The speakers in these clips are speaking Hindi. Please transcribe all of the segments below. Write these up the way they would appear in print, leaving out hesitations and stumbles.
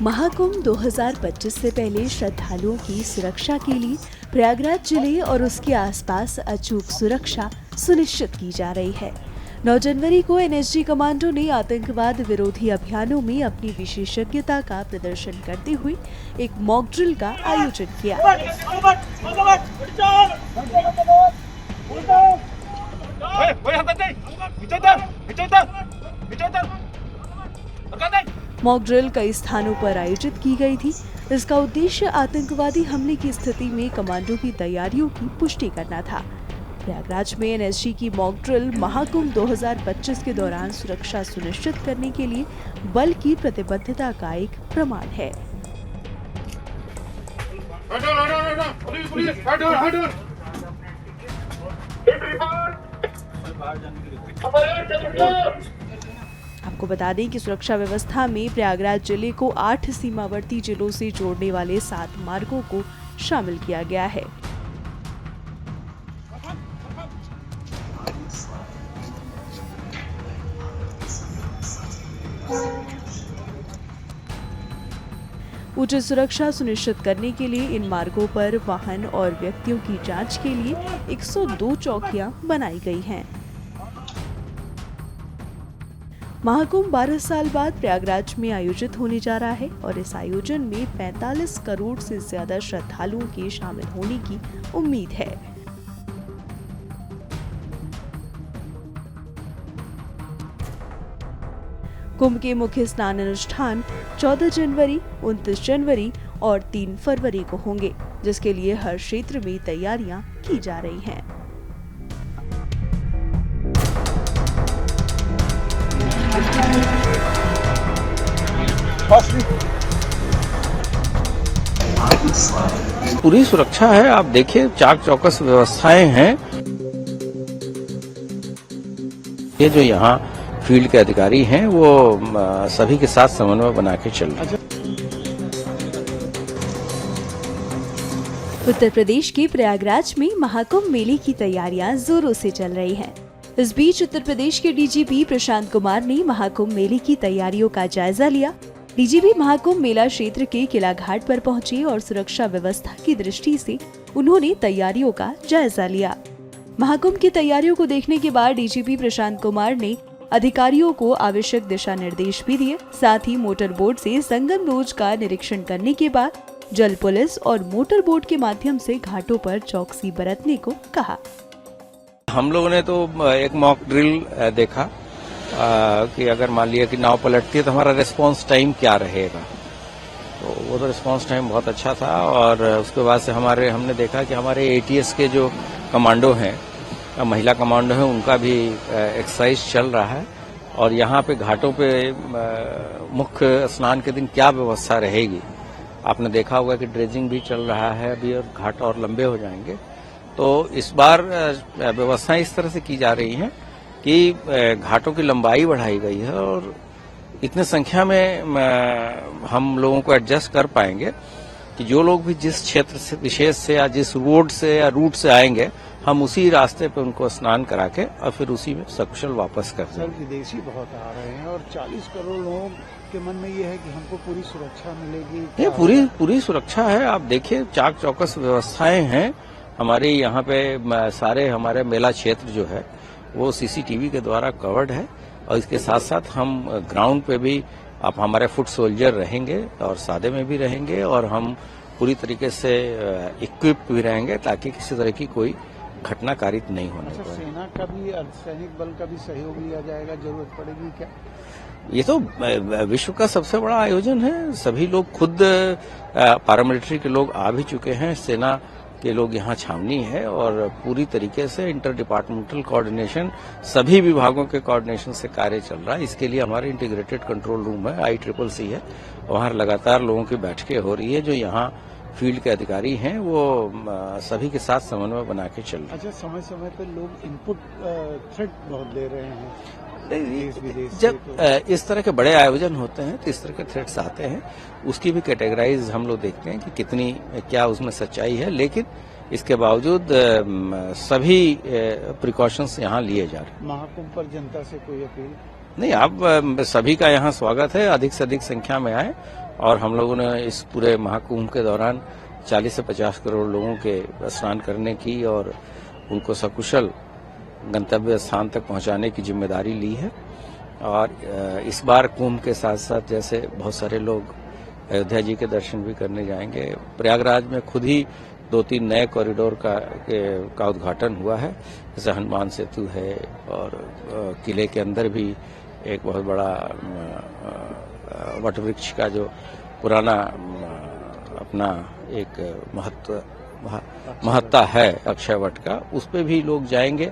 महाकुंभ 2025 से पहले श्रद्धालुओं की सुरक्षा के लिए प्रयागराज जिले और उसके आसपास अचूक सुरक्षा सुनिश्चित की जा रही है। 9 जनवरी को एनएसजी कमांडो ने आतंकवाद विरोधी अभियानों में अपनी विशेषज्ञता का प्रदर्शन करते हुए एक मॉक ड्रिल का आयोजन किया। मॉक ड्रिल कई स्थानों पर आयोजित की गई थी। इसका उद्देश्य आतंकवादी हमले की स्थिति में कमांडो की तैयारियों की पुष्टि करना था। प्रयागराज में एनएसजी की मॉक ड्रिल महाकुंभ 2025 के दौरान सुरक्षा सुनिश्चित करने के लिए बल की प्रतिबद्धता का एक प्रमाण है। आपको बता दें कि सुरक्षा व्यवस्था में प्रयागराज जिले को 8 सीमावर्ती जिलों से जोड़ने वाले 7 मार्गों को शामिल किया गया है। उचित सुरक्षा सुनिश्चित करने के लिए इन मार्गों पर वाहन और व्यक्तियों की जांच के लिए 102 चौकियां बनाई गई हैं। महाकुंभ 12 साल बाद प्रयागराज में आयोजित होने जा रहा है और इस आयोजन में 45 करोड़ से ज्यादा श्रद्धालुओं के शामिल होने की उम्मीद है। कुंभ के मुख्य स्नान अनुष्ठान 14 जनवरी, 29 जनवरी और 3 फरवरी को होंगे, जिसके लिए हर क्षेत्र में तैयारियां की जा रही हैं। पूरी सुरक्षा है। आप देखिए, चाक चौकस व्यवस्थाएं हैं। ये जो यहाँ फील्ड के अधिकारी हैं वो सभी के साथ समन्वय बना के चल रहे हैं। उत्तर प्रदेश के प्रयागराज में महाकुंभ मेले की तैयारियां जोरों से चल रही हैं। इस बीच उत्तर प्रदेश के डीजीपी प्रशांत कुमार ने महाकुंभ मेले की तैयारियों का जायजा लिया। डीजीपी महाकुंभ मेला क्षेत्र के किला घाट पर पहुंचे और सुरक्षा व्यवस्था की दृष्टि से उन्होंने तैयारियों का जायजा लिया। महाकुंभ की तैयारियों को देखने के बाद डीजीपी प्रशांत कुमार ने अधिकारियों को आवश्यक दिशा निर्देश भी दिए। साथ ही मोटर बोट से संगम रोड का निरीक्षण करने के बाद जल पुलिस और मोटर बोट के माध्यम से घाटों पर चौकसी बरतने को कहा। हम लोगों ने तो एक मॉक ड्रिल देखा कि अगर मान लिया कि नाव पलटती है तो हमारा रिस्पांस टाइम क्या रहेगा। तो वो तो रिस्पांस टाइम बहुत अच्छा था। और उसके बाद से हमने देखा कि हमारे एटीएस के जो कमांडो हैं, महिला कमांडो हैं, उनका भी एक्सरसाइज चल रहा है। और यहाँ पे घाटों पे मुख्य स्नान के दिन क्या व्यवस्था रहेगी, आपने देखा होगा कि ड्रेजिंग भी चल रहा है अभी और घाट और लंबे हो जाएंगे। तो इस बार व्यवस्थाएं इस तरह से की जा रही हैं कि घाटों की लंबाई बढ़ाई गई है और इतने संख्या में हम लोगों को एडजस्ट कर पाएंगे कि जो लोग भी जिस क्षेत्र से विशेष से या जिस रोड से या रूट से आएंगे, हम उसी रास्ते पे उनको स्नान करा के और फिर उसी में सकुशल वापस कर देंगे। सर, विदेशी बहुत आ रहे हैं और 40 करोड़ लोगों के मन में ये है कि हमको पूरी सुरक्षा मिलेगी। ये पूरी सुरक्षा है। आप देखिए, चाक चौकस व्यवस्थाएं हैं। हमारे यहाँ पे सारे हमारे मेला क्षेत्र जो है वो सीसीटीवी के द्वारा कवर्ड है। और इसके साथ साथ हम ग्राउंड पे भी आप हमारे फुट सोल्जर रहेंगे और सादे में भी रहेंगे और हम पूरी तरीके से इक्विप्ड भी रहेंगे ताकि किसी तरह की कोई घटना कारित नहीं होने पाए। सेना का भी, अर्धसैनिक बल का भी सहयोग लिया जाएगा, जरूरत पड़ेगी क्या? ये तो विश्व का सबसे बड़ा आयोजन है। सभी लोग खुद पैरामिलिट्री के लोग आ भी चुके हैं। सेना के लोग यहाँ छावनी है और पूरी तरीके से इंटर डिपार्टमेंटल कोऑर्डिनेशन सभी विभागों के कोऑर्डिनेशन से कार्य चल रहा है। इसके लिए हमारे इंटीग्रेटेड कंट्रोल रूम है, ICCC है, वहाँ लगातार लोगों की बैठकें हो रही है। जो यहाँ फील्ड के अधिकारी हैं वो सभी के साथ समन्वय बना के चल रहे हैं। अच्छा, समय समय पर लोग इनपुट थ्रेट बहुत दे रहे हैं देश विदेश से, जब इस तरह के बड़े आयोजन होते हैं तो इस तरह के थ्रेट्स आते हैं, उसकी भी कैटेगराइज हम लोग देखते हैं कि कितनी क्या उसमें सच्चाई है, लेकिन इसके बावजूद सभी प्रिकॉशंस यहाँ लिए जा रहे हैं। महाकुंभ पर जनता से कोई अपील? नहीं, आप सभी का यहाँ स्वागत है, अधिक से अधिक संख्या में आए और हम लोगों ने इस पूरे महाकुंभ के दौरान 40 से 50 करोड़ लोगों के स्नान करने की और उनको सकुशल गंतव्य स्थान तक पहुंचाने की जिम्मेदारी ली है। और इस बार कुंभ के साथ साथ जैसे बहुत सारे लोग अयोध्या जी के दर्शन भी करने जाएंगे। प्रयागराज में खुद ही 2-3 नए कॉरिडोर का उद्घाटन हुआ है, जैसे हनुमान सेतु है और किले के अंदर भी एक बहुत बड़ा वट वृक्ष का जो पुराना अपना एक महत्ता है अक्षय वट का, उस पे भी लोग जाएंगे।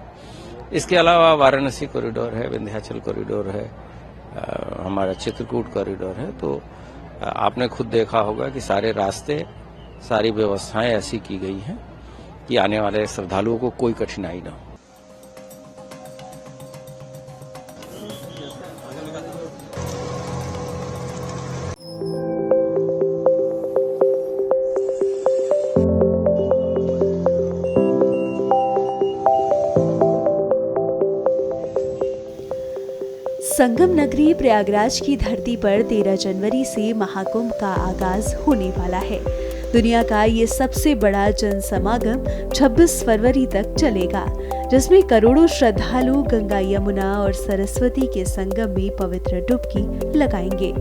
इसके अलावा वाराणसी कॉरिडोर है, विंध्याचल कॉरिडोर है, हमारा चित्रकूट कॉरिडोर है। तो आपने खुद देखा होगा कि सारे रास्ते, सारी व्यवस्थाएं ऐसी की गई हैं कि आने वाले श्रद्धालुओं को कोई कठिनाई न हो। संगम नगरी प्रयागराज की धरती पर 13 जनवरी से महाकुंभ का आगाज होने वाला है। दुनिया का ये सबसे बड़ा जन समागम 26 फरवरी तक चलेगा, जिसमें करोड़ों श्रद्धालु गंगा, यमुना और सरस्वती के संगम में पवित्र डुबकी लगाएंगे।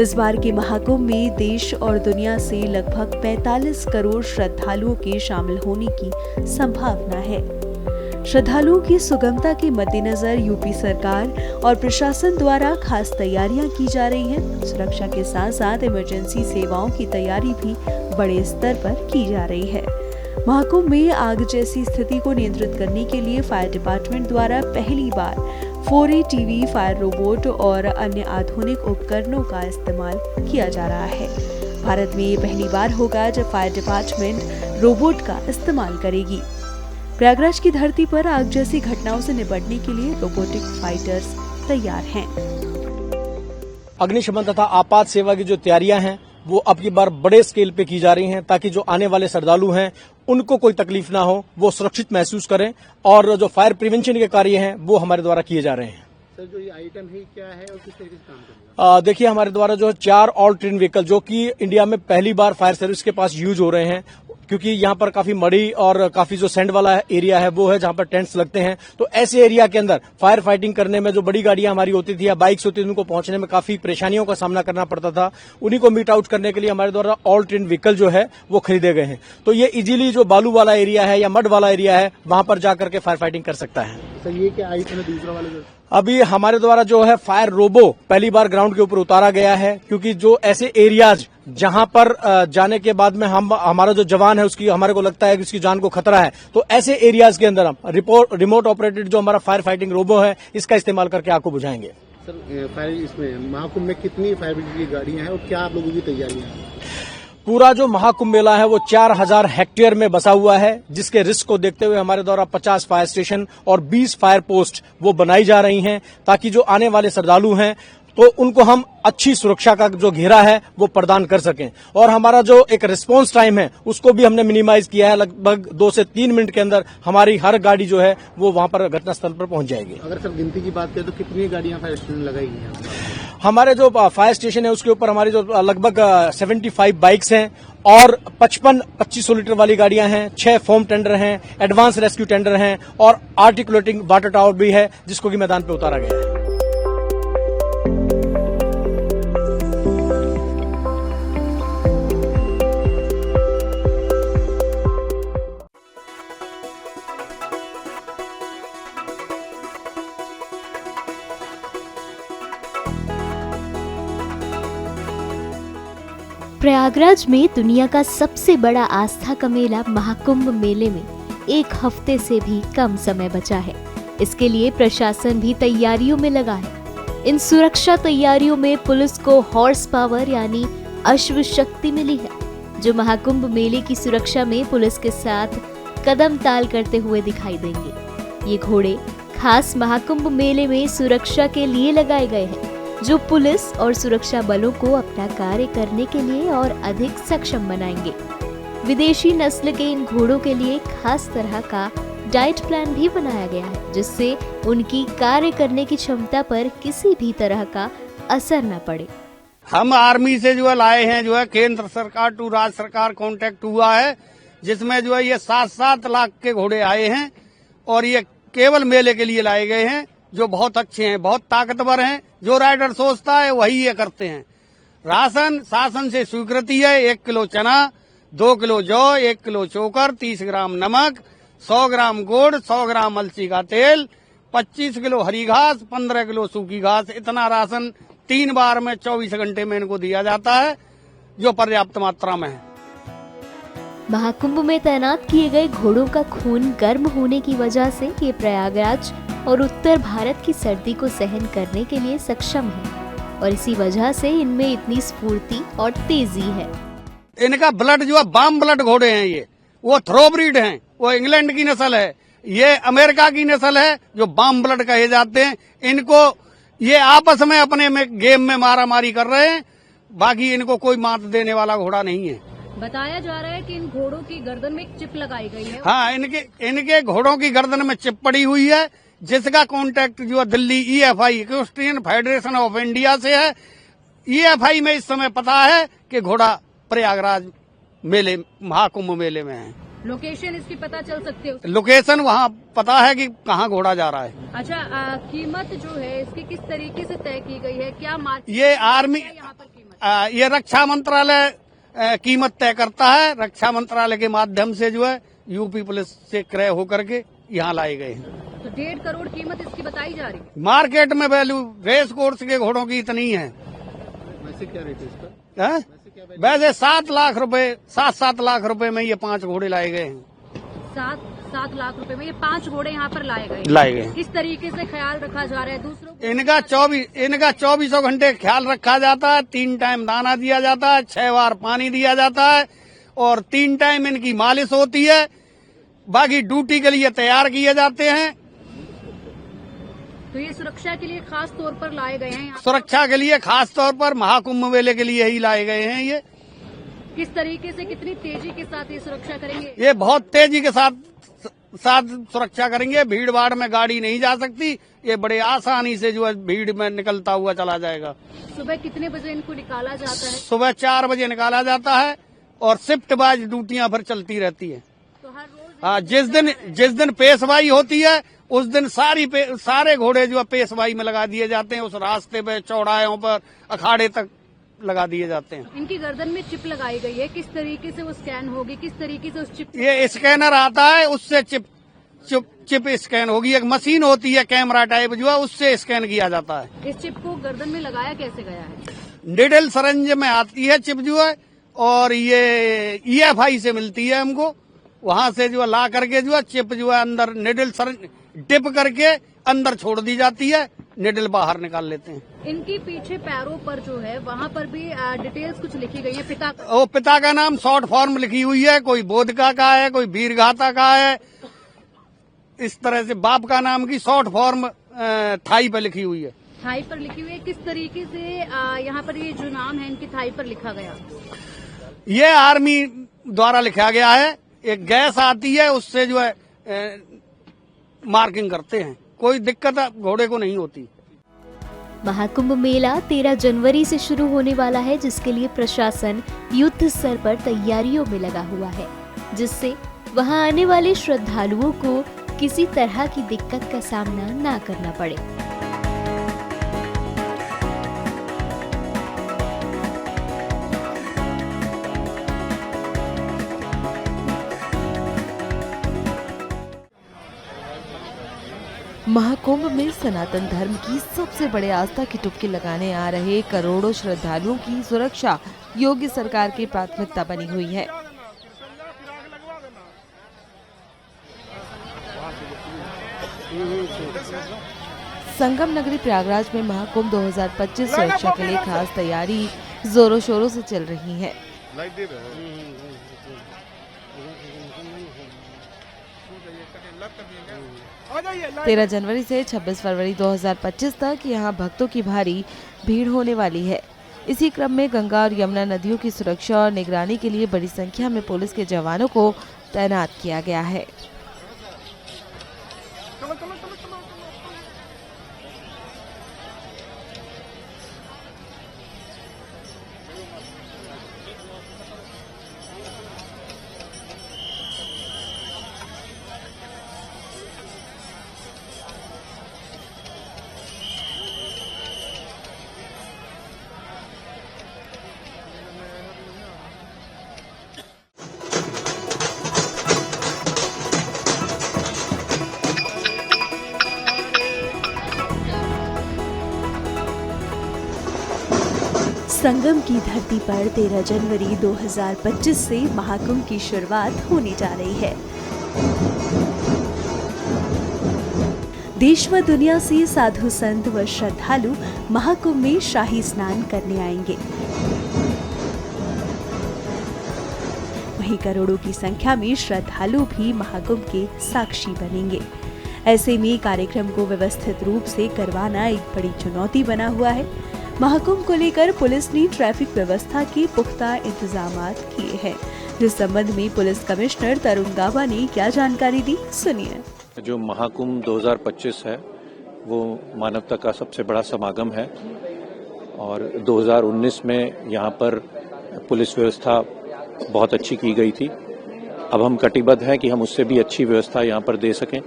इस बार के महाकुंभ में देश और दुनिया से लगभग 45 करोड़ श्रद्धालुओं के शामिल होने की संभावना है। श्रद्धालुओं की सुगमता के मद्देनजर यूपी सरकार और प्रशासन द्वारा खास तैयारियां की जा रही हैं। सुरक्षा के साथ साथ इमरजेंसी सेवाओं की तैयारी भी बड़े स्तर पर की जा रही है। महाकुंभ में आग जैसी स्थिति को नियंत्रित करने के लिए फायर डिपार्टमेंट द्वारा पहली बार 4A टीवी, फायर रोबोट और अन्य आधुनिक उपकरणों का इस्तेमाल किया जा रहा है। भारत में ये पहली बार होगा जब फायर डिपार्टमेंट रोबोट का इस्तेमाल करेगी। प्रयागराज की धरती पर आग जैसी घटनाओं से निपटने के लिए रोबोटिक फाइटर्स तैयार हैं। अग्निशमन तथा आपात सेवा की जो तैयारियां हैं वो अब की बार बड़े स्केल पे की जा रही हैं, ताकि जो आने वाले श्रद्धालु हैं उनको कोई तकलीफ ना हो, वो सुरक्षित महसूस करें। और जो फायर प्रिवेंशन के कार्य हैं वो हमारे द्वारा किए जा रहे हैं। सर, जो ये आइटम है क्या है और किस तरीके से काम करेगा? देखिए, हमारे द्वारा जो 4 ऑल ट्रेन व्हीकल जो कि इंडिया में पहली बार फायर सर्विस के पास यूज हो रहे हैं, क्योंकि यहाँ पर काफी मड़ी और काफी जो सैंड वाला एरिया है वो है जहाँ पर टेंट्स लगते हैं। तो ऐसे एरिया के अंदर फायर फाइटिंग करने में जो बड़ी गाड़ियां हमारी होती थी या बाइक्स होती थी, उनको पहुंचने में काफी परेशानियों का सामना करना पड़ता था। उन्हीं को मीट आउट करने के लिए हमारे द्वारा ऑल ट्रेन व्हीकल जो है वो खरीदे गए हैं। तो ये इजीली जो बालू वाला एरिया है या मड वाला एरिया है वहां पर जाकर के फायर फाइटिंग कर सकता है। सर, ये क्या आइटम है दूसरा वाला? अभी हमारे द्वारा जो है फायर रोबो पहली बार ग्राउंड के ऊपर उतारा गया है, क्योंकि जो ऐसे एरियाज जहां पर जाने के बाद में हमारा जो जवान है उसकी हमारे को लगता है कि उसकी जान को खतरा है, तो ऐसे एरियाज के अंदर हम रिमोट ऑपरेटेड जो हमारा फायर फाइटिंग रोबो है इसका इस्तेमाल करके आग को बुझाएंगे। सर, फायर इसमें महाकुंभ में कितनी फायर ब्रिगेड की गाड़ियां हैं और क्या आप लोगों की तैयारियां हैं? पूरा जो महाकुंभ मेला है वो 4000 हेक्टेयर में बसा हुआ है, जिसके रिस्क को देखते हुए हमारे द्वारा 50 फायर स्टेशन और 20 फायर पोस्ट वो बनाई जा रही हैं, ताकि जो आने वाले श्रद्धालु हैं तो उनको हम अच्छी सुरक्षा का जो घेरा है वो प्रदान कर सकें। और हमारा जो एक रिस्पांस टाइम है उसको भी हमने मिनिमाइज किया है। लगभग 2 से 3 मिनट के अंदर हमारी हर गाड़ी जो है वो वहां पर घटनास्थल पर पहुंच जाएगी। अगर सर गिनती की बात करें तो कितनी गाड़ियां फायर स्टेशन लगाई गई हैं? हमारे जो फायर स्टेशन है उसके ऊपर हमारी जो लगभग 75 बाइक्स हैं और 2500 लीटर वाली गाड़ियां हैं, 6 फोम टेंडर हैं, एडवांस रेस्क्यू टेंडर हैं और आर्टिकुलेटिंग वाटर टावर भी है, जिसको कि मैदान पे उतारा गया है। प्रयागराज में दुनिया का सबसे बड़ा आस्था का मेला महाकुंभ मेले में 1 हफ्ते से भी कम समय बचा है। इसके लिए प्रशासन भी तैयारियों में लगा है। इन सुरक्षा तैयारियों में पुलिस को हॉर्स पावर यानी अश्व शक्ति मिली है, जो महाकुंभ मेले की सुरक्षा में पुलिस के साथ कदम ताल करते हुए दिखाई देंगे। ये घोड़े खास महाकुंभ मेले में सुरक्षा के लिए लगाए गए हैं, जो पुलिस और सुरक्षा बलों को अपना कार्य करने के लिए और अधिक सक्षम बनाएंगे। विदेशी नस्ल के इन घोड़ों के लिए खास तरह का डाइट प्लान भी बनाया गया है, जिससे उनकी कार्य करने की क्षमता पर किसी भी तरह का असर न पड़े। हम आर्मी से जो है लाए हैं, जो है केंद्र सरकार टू राज्य सरकार कांटेक्ट हुआ है, जिसमें जो है ये 7-7 लाख के घोड़े आए हैं और ये केवल मेले के लिए लाए गए हैं, जो बहुत अच्छे हैं, बहुत ताकतवर हैं। जो राइडर सोचता है वही ये करते हैं। राशन शासन से स्वीकृति है। 1 किलो चना, 2 किलो जौ, 1 किलो चोकर, 30 ग्राम नमक, 100 ग्राम गुड़, 100 ग्राम अलसी का तेल, 25 किलो हरी घास, 15 किलो सूखी घास, इतना राशन 3 बार में 24 घंटे में इनको दिया जाता है, जो पर्याप्त मात्रा में है। महाकुंभ में तैनात किए गए घोड़ों का खून गर्म होने की वजह से ये प्रयागराज और उत्तर भारत की सर्दी को सहन करने के लिए सक्षम है और इसी वजह से इनमें इतनी स्फूर्ति और तेजी है। इनका ब्लड जो है बाम ब्लड घोड़े हैं, ये वो थ्रोब्रीड हैं, वो इंग्लैंड की नस्ल है, ये अमेरिका की नस्ल है, जो बाम ब्लड कहे जाते हैं। इनको ये आपस में अपने में गेम में मारा मारी कर रहे हैं, बाकी इनको कोई मात देने वाला घोड़ा नहीं है। बताया जा रहा है कि इन घोड़ों की गर्दन में एक चिप लगाई गई है। हाँ, इनके घोड़ों की गर्दन में चिप पड़ी हुई है, जिसका कांटेक्ट जो है Delhi EFI equestrian federation of India से है। EFI में इस समय पता है कि घोड़ा प्रयागराज मेले महाकुंभ मेले में है। लोकेशन इसकी पता चल सकती है? लोकेशन वहाँ पता है कि कहाँ घोड़ा जा रहा है। अच्छा, कीमत जो है इसकी किस तरीके से तय की गई है? क्या ये आर्मी यहाँ पर कीमत? ये रक्षा मंत्रालय कीमत तय करता है। रक्षा मंत्रालय के माध्यम से जो है यूपी पुलिस से क्रय होकर के यहाँ लाए गए हैं। तो 1.5 करोड़ कीमत इसकी बताई जा रही है। मार्केट में वैल्यू रेस कोर्स के घोड़ों की इतनी है। वैसे क्या रेट है इसका? वैसे 7 लाख रुपए, 7-7 लाख रुपए में ये 5 घोड़े लाए गए हैं। 7 लाख रुपए में ये 5 घोड़े यहाँ पर लाए गए। किस तरीके से ख्याल रखा जा रहा है दूसरों को? इनका 24 घंटे ख्याल रखा जाता है। 3 टाइम दाना दिया जाता है, 6 बार पानी दिया जाता है और 3 टाइम इनकी मालिश होती है। बाकी ड्यूटी के लिए तैयार किए जाते हैं। तो ये सुरक्षा के लिए खास तौर पर लाए गए हैं? सुरक्षा के लिए खास तौर पर महाकुंभ मेले के लिए ही लाए गए हैं। ये किस तरीके से, कितनी तेजी के साथ ये सुरक्षा करेंगे? ये बहुत तेजी के साथ सुरक्षा करेंगे। भीड़ भाड़ में गाड़ी नहीं जा सकती। ये बड़े आसानी से जो है भीड़ में निकलता हुआ चला जाएगा। सुबह कितने बजे इनको निकाला जाता है? सुबह 4 बजे निकाला जाता है और शिफ्ट बाज ड्यूटियां फिर चलती रहती है। तो हर रोज? हाँ, जिस दिन पेशवाई होती है उस दिन सारे घोड़े जो है पेशवाई में लगा दिए जाते हैं। उस रास्ते पे, चौराहों पर, अखाड़े तक लगा दिए जाते हैं। इनकी गर्दन में चिप लगाई गई है, किस तरीके से वो स्कैन होगी? किस तरीके से उस चिप? ये स्कैनर आता है, उससे चिप स्कैन होगी। एक मशीन होती है कैमरा टाइप, जो है उससे स्कैन किया जाता है। इस चिप को गर्दन में लगाया कैसे गया है? निडल सरंज में आती है चिप जो है, और ये EFI से मिलती है हमको। वहां से जो है ला करके जो है चिप जो है अंदर निडल सरंज डिप करके अंदर छोड़ दी जाती है, निडल बाहर निकाल लेते हैं। इनकी पीछे पैरों पर जो है वहाँ पर भी डिटेल्स कुछ लिखी गई है? पिता का नाम शॉर्ट फॉर्म लिखी हुई है। कोई बोधका का है, कोई वीरगाथा का है। इस तरह से बाप का नाम की शॉर्ट फॉर्म थाई पर लिखी हुई है। थाई पर लिखी हुई है। किस तरीके से यहाँ पर ये जो नाम है इनकी थाई पर लिखा गया? ये आर्मी द्वारा लिखा गया है। एक गैस आती है, उससे जो है मार्किंग करते हैं। कोई दिक्कत घोड़े को नहीं होती। महाकुंभ मेला 13 जनवरी से शुरू होने वाला है, जिसके लिए प्रशासन युद्ध स्तर पर तैयारियों में लगा हुआ है, जिससे वहां आने वाले श्रद्धालुओं को किसी तरह की दिक्कत का सामना ना करना पड़े। महाकुंभ में सनातन धर्म की सबसे बड़े आस्था की डुबकी लगाने आ रहे करोड़ों श्रद्धालुओं की सुरक्षा योगी सरकार की प्राथमिकता बनी हुई है। संगम नगरी प्रयागराज में महाकुंभ 2025 सुरक्षा के लिए खास तैयारी जोरों शोरों से चल रही है। 13 जनवरी से 26 फरवरी 2025 तक यहाँ भक्तों की भारी भीड़ होने वाली है। इसी क्रम में गंगा और यमुना नदियों की सुरक्षा और निगरानी के लिए बड़ी संख्या में पुलिस के जवानों को तैनात किया गया है। संगम की धरती पर 13 जनवरी 2025 से महाकुंभ की शुरुआत होने जा रही है। देश व दुनिया से साधु संत व श्रद्धालु महाकुंभ में शाही स्नान करने आएंगे। वहीं करोड़ों की संख्या में श्रद्धालु भी महाकुंभ के साक्षी बनेंगे। ऐसे में कार्यक्रम को व्यवस्थित रूप से करवाना एक बड़ी चुनौती बना हुआ है। महाकुंभ को लेकर पुलिस ने ट्रैफिक व्यवस्था के पुख्ता इंतजाम किए हैं। जिस संबंध में पुलिस कमिश्नर तरुण गाबा ने क्या जानकारी दी, सुनिए। जो महाकुंभ 2025 है वो मानवता का सबसे बड़ा समागम है और 2019 में यहाँ पर पुलिस व्यवस्था बहुत अच्छी की गई थी। अब हम कटिबद्ध हैं कि हम उससे भी अच्छी व्यवस्था यहाँ पर दे सकें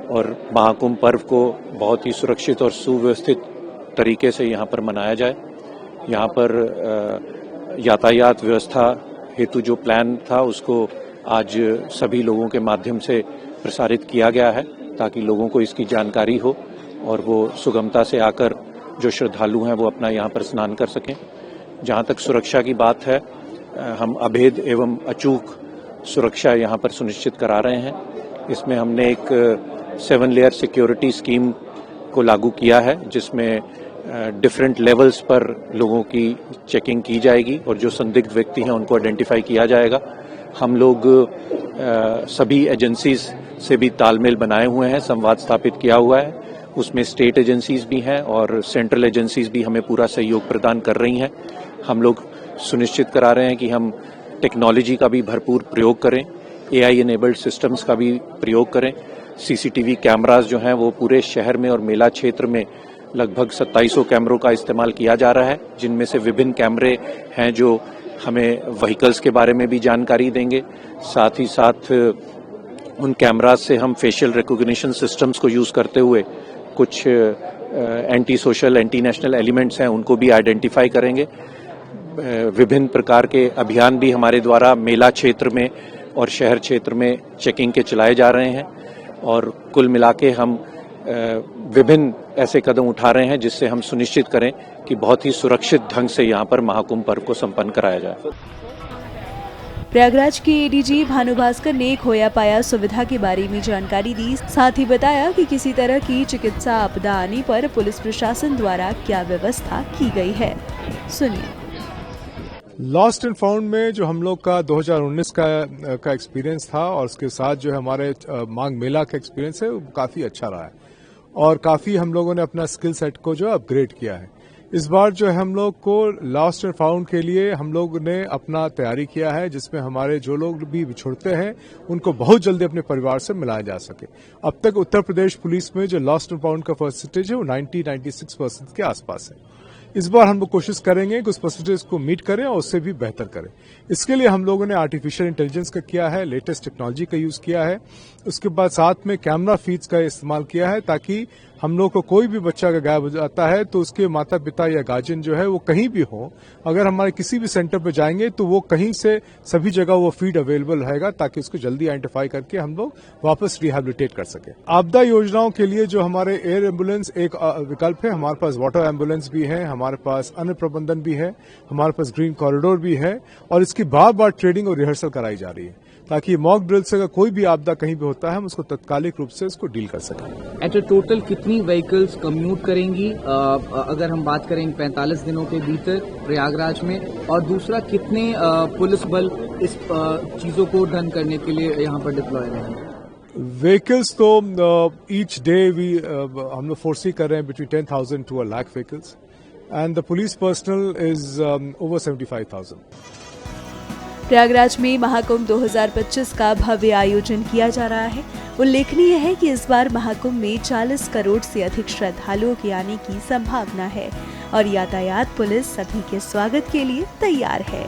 और महाकुंभ पर्व को बहुत ही सुरक्षित और सुव्यवस्थित तरीके से यहाँ पर मनाया जाए। यहाँ पर यातायात व्यवस्था हेतु जो प्लान था उसको आज सभी लोगों के माध्यम से प्रसारित किया गया है ताकि लोगों को इसकी जानकारी हो और वो सुगमता से आकर जो श्रद्धालु हैं वो अपना यहाँ पर स्नान कर सकें। जहाँ तक सुरक्षा की बात है, हम अभेद एवं अचूक सुरक्षा यहाँ पर सुनिश्चित करा रहे हैं। इसमें हमने एक 7 लेयर सिक्योरिटी स्कीम को लागू किया है जिसमें डिफरेंट लेवल्स पर लोगों की चेकिंग की जाएगी और जो संदिग्ध व्यक्ति हैं उनको आइडेंटिफाई किया जाएगा। हम लोग सभी एजेंसीज से भी तालमेल बनाए हुए हैं, संवाद स्थापित किया हुआ है। उसमें स्टेट एजेंसीज भी हैं और सेंट्रल एजेंसीज भी हमें पूरा सहयोग प्रदान कर रही हैं। हम लोग सुनिश्चित करा रहे हैं कि हम टेक्नोलॉजी का भी भरपूर प्रयोग करें, AI एनेबल्ड सिस्टम्स का भी प्रयोग करें। CCTV कैमरास जो हैं वो पूरे शहर में और मेला क्षेत्र में लगभग 2700 कैमरों का इस्तेमाल किया जा रहा है, जिनमें से विभिन्न कैमरे हैं जो हमें व्हीकल्स के बारे में भी जानकारी देंगे। साथ ही साथ उन कैमरास से हम फेशियल रिकॉग्निशन सिस्टम्स को यूज करते हुए कुछ anti social anti national elements हैं उनको भी आइडेंटिफाई करेंगे। विभिन्न प्रकार के अभियान भी हमारे द्वारा मेला क्षेत्र में और शहर क्षेत्र में चेकिंग के चलाए जा रहे हैं और कुल मिला के हम विभिन्न ऐसे कदम उठा रहे हैं जिससे हम सुनिश्चित करें कि बहुत ही सुरक्षित ढंग से यहाँ पर महाकुंभ पर्व को संपन्न कराया जाए। प्रयागराज के एडीजी भानु भास्कर ने खोया पाया सुविधा के बारे में जानकारी दी। साथ ही बताया कि किसी तरह की चिकित्सा आपदा आने पर पुलिस प्रशासन द्वारा क्या व्यवस्था की गई है, सुनिए। लॉस्ट एंड फाउंड में जो हम लोग का 2019 का एक्सपीरियंस था और उसके साथ जो हमारे मांग मेला का एक्सपीरियंस है वो काफी अच्छा रहा है और काफी हम लोगों ने अपना स्किल सेट को जो अपग्रेड किया है। इस बार जो है हम लोग को लॉस्ट एंड फाउंड के लिए हम लोग ने अपना तैयारी किया है जिसमें हमारे जो लोग भी बिछुड़ते हैं उनको बहुत जल्दी अपने परिवार से मिलाया जा सके। अब तक उत्तर प्रदेश पुलिस में जो लॉस्ट एंड फाउंड का परसेंटेज है वो 96% के आसपास है। इस बार हम लोग कोशिश करेंगे कि उस परसेंटेज को मीट करें और उससे भी बेहतर करें। इसके लिए हम लोगों ने आर्टिफिशियल इंटेलिजेंस का किया है, लेटेस्ट टेक्नोलॉजी का यूज किया है। उसके बाद साथ में कैमरा फीड्स का इस्तेमाल किया है ताकि हम लोग को कोई भी बच्चा अगर गायब हो जाता है तो उसके माता पिता या गार्जियन जो है वो कहीं भी हो, अगर हमारे किसी भी सेंटर पे जाएंगे तो वो कहीं से सभी जगह वो फीड अवेलेबल रहेगा ताकि उसको जल्दी आइडेंटिफाई करके हम लोग वापस रिहेबिलिटेट कर सके। आपदा योजनाओं के लिए जो हमारे एयर एम्बुलेंस एक विकल्प है, हमारे पास वाटर एम्बुलेंस भी है, हमारे पास अन्न प्रबंधन भी है, हमारे पास ग्रीन कॉरिडोर भी है और इसकी बार बार ट्रेनिंग और रिहर्सल कराई जा रही है ताकि मॉक ड्रिल से अगर कोई भी आपदा कहीं भी होता है हम उसको तत्कालिक रूप से उसको डील कर सकें। एट टोटल कितनी व्हीकल्स कम्यूट करेंगी अगर हम बात करें 45 दिनों के भीतर प्रयागराज में, और दूसरा कितने पुलिस बल इस चीजों को डन करने के लिए यहाँ पर डिप्लॉय रहेंगे? व्हीकल्स तो ईच डे हम लोग फोर्सी कर रहे हैं between 10,000 to 1 lakh vehicles and the police personal is over 75,000। Prayagraj में महाकुंभ 2025 का भव्य आयोजन किया जा रहा है। उल्लेखनीय है कि इस बार महाकुंभ में 40 करोड़ से अधिक श्रद्धालुओं के आने की संभावना है और यातायात पुलिस सभी के स्वागत के लिए तैयार है।